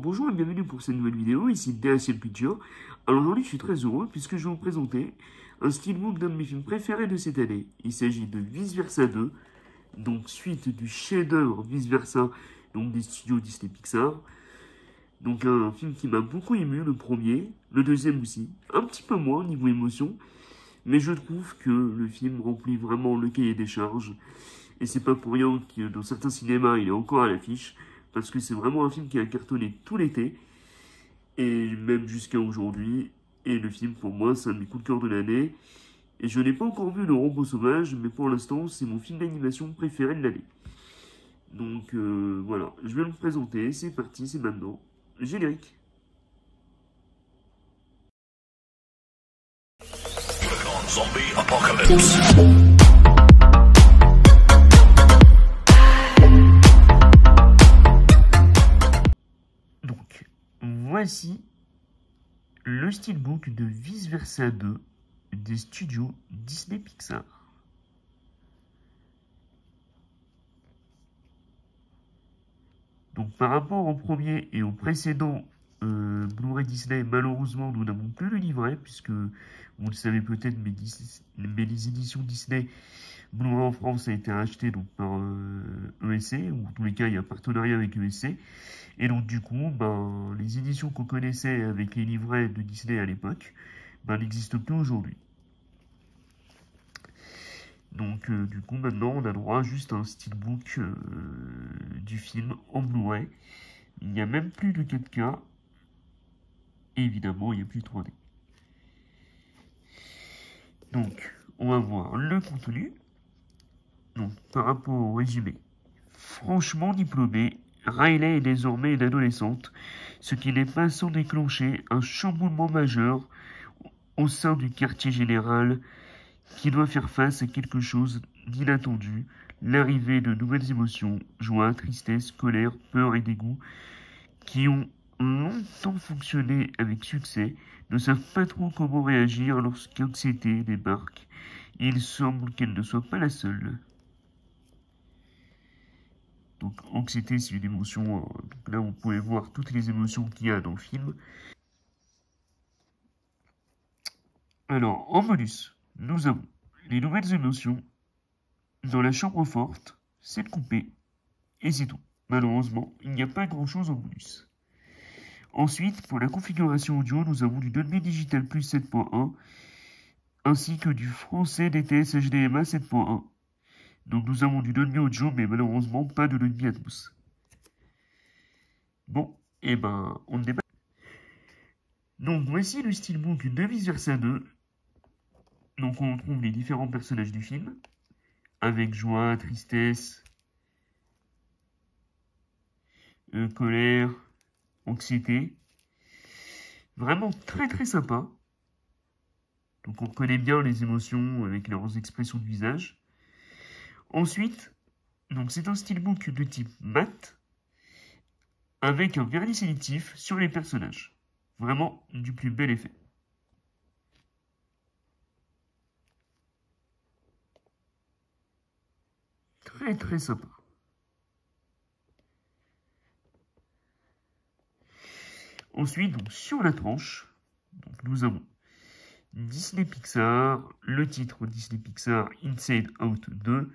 bonjour et bienvenue pour cette nouvelle vidéo, ici DHL Picture. Alors aujourd'hui je suis très heureux puisque je vais vous présenter un steelbook d'un de mes films préférés de cette année. Il s'agit de Vice Versa 2, donc suite du chef-d'œuvre Vice Versa, donc des studios Disney Pixar. Donc un film qui m'a beaucoup ému, le premier, le deuxième aussi, un petit peu moins niveau émotion, mais je trouve que le film remplit vraiment le cahier des charges. Et c'est pas pour rien que dans certains cinémas il est encore à l'affiche, parce que c'est vraiment un film qui a cartonné tout l'été, et même jusqu'à aujourd'hui. Et le film, pour moi, c'est un de mes coups de cœur de l'année. Et je n'ai pas encore vu Le Robot Sauvage, mais pour l'instant, c'est mon film d'animation préféré de l'année. Donc voilà, je vais le présenter, c'est parti, c'est maintenant. Générique. Zombie apocalypse. Donc, voici le steelbook de Vice Versa 2 des studios Disney Pixar. Donc par rapport au premier et au précédent Blu-ray Disney, malheureusement nous n'avons plus le livret, puisque vous le savez peut-être, mais les éditions Disney Blu-ray en France a été racheté donc par ESC, ou en tous les cas il y a un partenariat avec ESC. Et donc du coup, les éditions qu'on connaissait avec les livrets de Disney à l'époque, n'existent plus aujourd'hui. Donc du coup maintenant on a droit juste à un steelbook du film en Blu-ray. Il n'y a même plus de 4K. Et évidemment il n'y a plus de 3D. Donc on va voir le contenu. Donc par rapport au résumé. Franchement diplômée, Riley est désormais une adolescente, ce qui n'est pas sans déclencher un chamboulement majeur au sein du quartier général qui doit faire face à quelque chose d'inattendu, l'arrivée de nouvelles émotions, joie, tristesse, colère, peur et dégoût, qui ont longtemps fonctionné avec succès, ne savent pas trop comment réagir lorsqu'anxiété débarque, et il semble qu'elle ne soit pas la seule. Donc anxiété, c'est une émotion, donc là vous pouvez voir toutes les émotions qu'il y a dans le film. Alors, en bonus, nous avons les nouvelles émotions. Dans la chambre forte, c'est coupé, et c'est tout. Malheureusement, il n'y a pas grand-chose en bonus. Ensuite, pour la configuration audio, nous avons du Dolby Digital Plus 7.1, ainsi que du français DTS HDMI 7.1. Donc nous avons du Dolby Audio, mais malheureusement pas de Dolby Atmos. Bon, et on ne débat. Donc voici le steelbook de Vice Versa 2. Donc on trouve les différents personnages du film, avec joie, tristesse, colère, anxiété. Vraiment très très sympa. Donc on reconnaît bien les émotions avec leurs expressions de visage. Ensuite, donc c'est un steelbook de type mat, avec un vernis sélectif sur les personnages. Vraiment du plus bel effet. Très très sympa. Ensuite, donc, sur la tranche, donc, nous avons Disney Pixar, le titre Disney Pixar Inside Out 2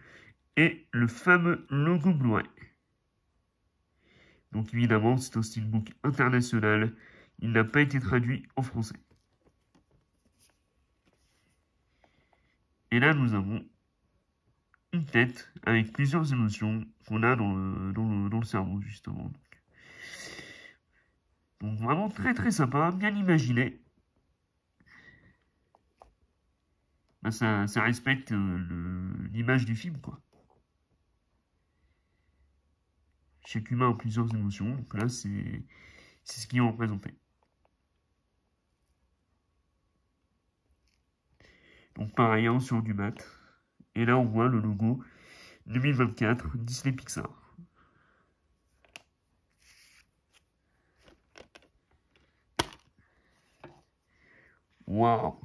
et le fameux logo Blu-ray. Donc évidemment, c'est un steelbook international, il n'a pas été traduit en français. Et là, nous avons une tête avec plusieurs émotions qu'on a dans le cerveau, justement. Donc vraiment très très sympa, bien imaginé. Ça respecte l'image du film, quoi. Chaque humain a plusieurs émotions, donc là c'est ce qui est représenté. Donc pareil, hein, sur du mat. Et là on voit le logo 2024 Disney Pixar. Waouh!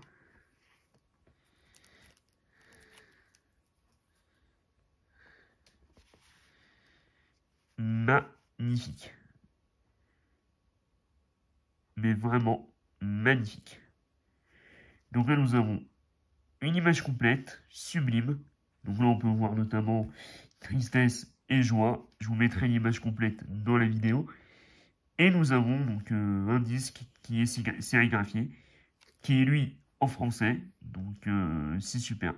Magnifique. mais vraiment magnifique. Donc là, nous avons une image complète, sublime. Donc là, on peut voir notamment tristesse et joie. Je vous mettrai l'image complète dans la vidéo. Et nous avons donc un disque qui est sérigraphié, qui est lui en français. Donc c'est super.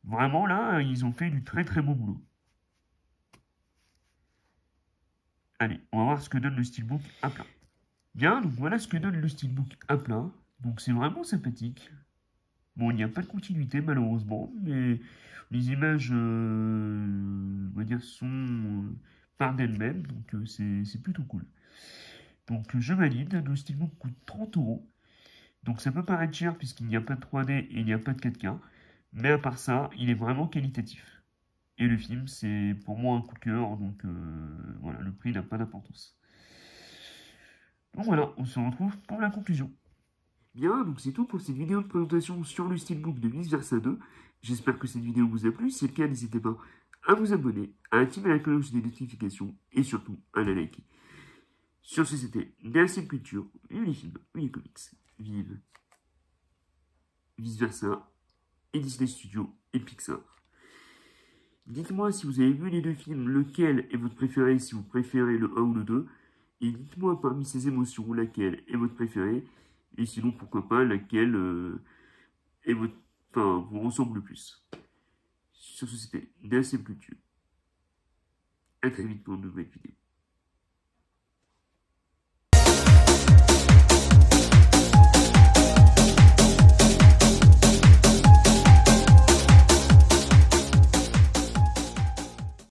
Vraiment là, ils ont fait du très très beau boulot. Allez, on va voir ce que donne le steelbook à plat. Bien, donc voilà ce que donne le steelbook à plat. Donc c'est vraiment sympathique. Bon, il n'y a pas de continuité malheureusement, mais les images, on va dire, sont par d'elles-mêmes, donc c'est plutôt cool. Donc je valide, le steelbook coûte 30 euros. Donc ça peut paraître cher puisqu'il n'y a pas de 3D et il n'y a pas de 4K, mais à part ça, il est vraiment qualitatif. Et le film, c'est pour moi un coup de cœur, donc voilà, le prix n'a pas d'importance. Donc voilà, on se retrouve pour la conclusion. Bien, donc c'est tout pour cette vidéo de présentation sur le steelbook de Vice Versa 2. J'espère que cette vidéo vous a plu. Si c'est le cas, n'hésitez pas à vous abonner, à activer la cloche des notifications et surtout à la liker. Sur ce, c'était DLCM Culture, vive les films, vive les comics, vive Vice Versa et Disney Studios et Pixar. Dites-moi si vous avez vu les deux films, lequel est votre préféré, si vous préférez le 1 ou le 2. Et dites-moi parmi ces émotions, laquelle est votre préférée. Et sinon, pourquoi pas, laquelle est votre, enfin, vous ressemble le plus. Sur ce, c'était DLCM Culture. À très vite pour une nouvelle vidéo.